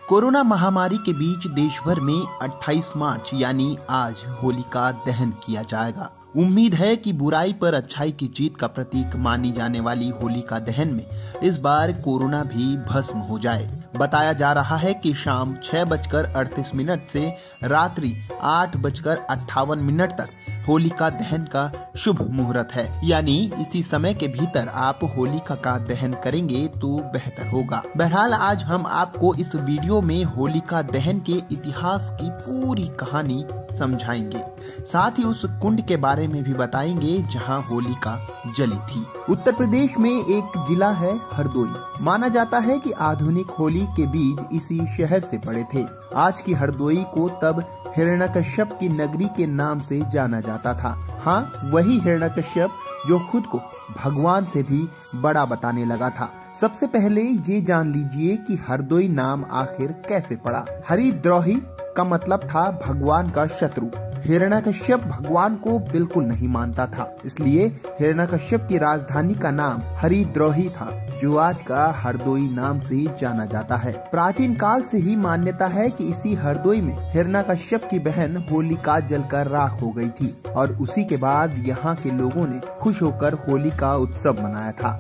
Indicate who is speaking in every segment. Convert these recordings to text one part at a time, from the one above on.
Speaker 1: Corona महामारी के बीच देश भर में 28 मार्च यानी आज होलिका दहन किया जाएगा। उम्मीद है कि बुराई पर अच्छाई की जीत का प्रतीक मानी जाने वाली होलिका दहन में इस बार कोरोना भी भस्म हो जाए। बताया जा रहा है कि शाम 6:38 से रात्रि 8:58 तक होलिका दहन का शुभ मुहूर्त है, यानी इसी समय के भीतर आप होलिका का दहन करेंगे तो बेहतर होगा। बहरहाल आज हम आपको इस वीडियो में होलिका दहन के इतिहास की पूरी कहानी समझाएंगे, साथ ही उस कुंड के बारे में भी बताएंगे जहां होलिका जली थी। उत्तर प्रदेश में एक जिला है हरदोई। माना जाता है कि आधुनिक होली के बीज इसी शहर से पड़े थे। आज की हरदोई को तब हिरण्यकश्यप की नगरी के नाम से जाना जाता था। हाँ, वही हिरण्यकश्यप जो खुद को भगवान से भी बड़ा बताने लगा था। सबसे पहले ये जान लीजिए कि हरदोई नाम आखिर कैसे पड़ा। हरिद्रोही का मतलब था भगवान का शत्रु। हिरण्यकश्यप भगवान को बिल्कुल नहीं मानता था, इसलिए हिरण्यकश्यप की राजधानी का नाम हरिद्रोही था, जो आज का हरदोई नाम से जाना जाता है। प्राचीन काल से ही मान्यता है कि इसी हरदोई में हिरण्यकश्यप की बहन होलिका जलकर राख हो गई थी और उसी के बाद यहाँ के लोगों ने खुश होकर होली का उत्सव मनाया था।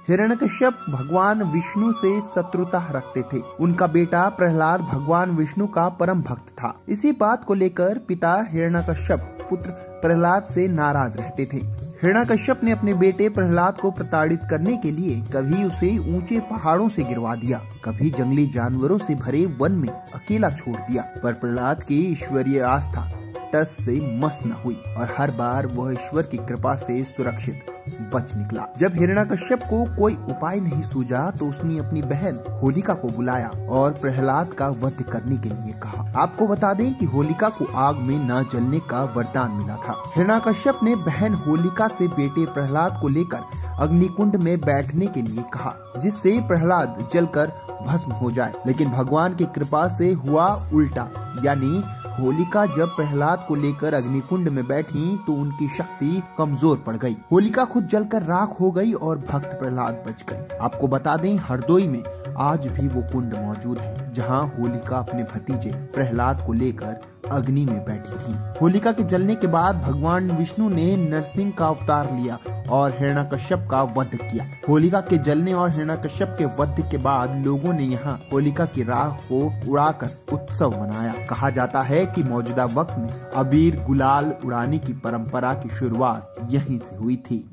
Speaker 1: हिरण्यकश्यप भगवान विष्णु से शत्रुता रखते थे। उनका बेटा प्रहलाद भगवान विष्णु का परम भक्त था। इसी बात को लेकर पिता हिरण्यकश्यप पुत्र प्रहलाद से नाराज रहते थे। हिरण्यकश्यप ने अपने बेटे प्रहलाद को प्रताड़ित करने के लिए कभी उसे ऊंचे पहाड़ों से गिरवा दिया, कभी जंगली जानवरों से भरे वन में अकेला छोड़ दिया। पर प्रहलाद की ईश्वरीय आस्था टस से मस न हुई और हर बार वह ईश्वर की कृपा से सुरक्षित बच निकला। जब हिरण्यकश्यप को कोई उपाय नहीं सूझा तो उसने अपनी बहन होलिका को बुलाया और प्रहलाद का वध करने के लिए कहा। आपको बता दें कि होलिका को आग में न जलने का वरदान मिला था। हिरण्यकश्यप ने बहन होलिका से बेटे प्रहलाद को लेकर अग्निकुंड में बैठने के लिए कहा, जिससे प्रहलाद जलकर भस्म हो जाए। लेकिन भगवान की कृपा से हुआ उल्टा, यानी होलिका जब प्रहलाद को लेकर अग्निकुंड में बैठी तो उनकी शक्ति कमजोर पड़ गई। होलिका खुद जलकर राख हो गई और भक्त प्रहलाद बच गए। आपको बता दें, हरदोई में आज भी वो कुंड मौजूद है जहां होलिका अपने भतीजे प्रहलाद को लेकर अग्नि में बैठी थी। होलिका के जलने के बाद भगवान विष्णु ने नरसिंह का अवतार लिया और हिरण्यकश्यप का वध किया। होलिका के जलने और हिरण्यकश्यप के वध के बाद लोगों ने यहाँ होलिका की राख को उड़ाकर उत्सव मनाया। कहा जाता है कि मौजूदा वक्त में अबीर गुलाल उड़ाने की परंपरा की शुरुआत यहीं से हुई थी।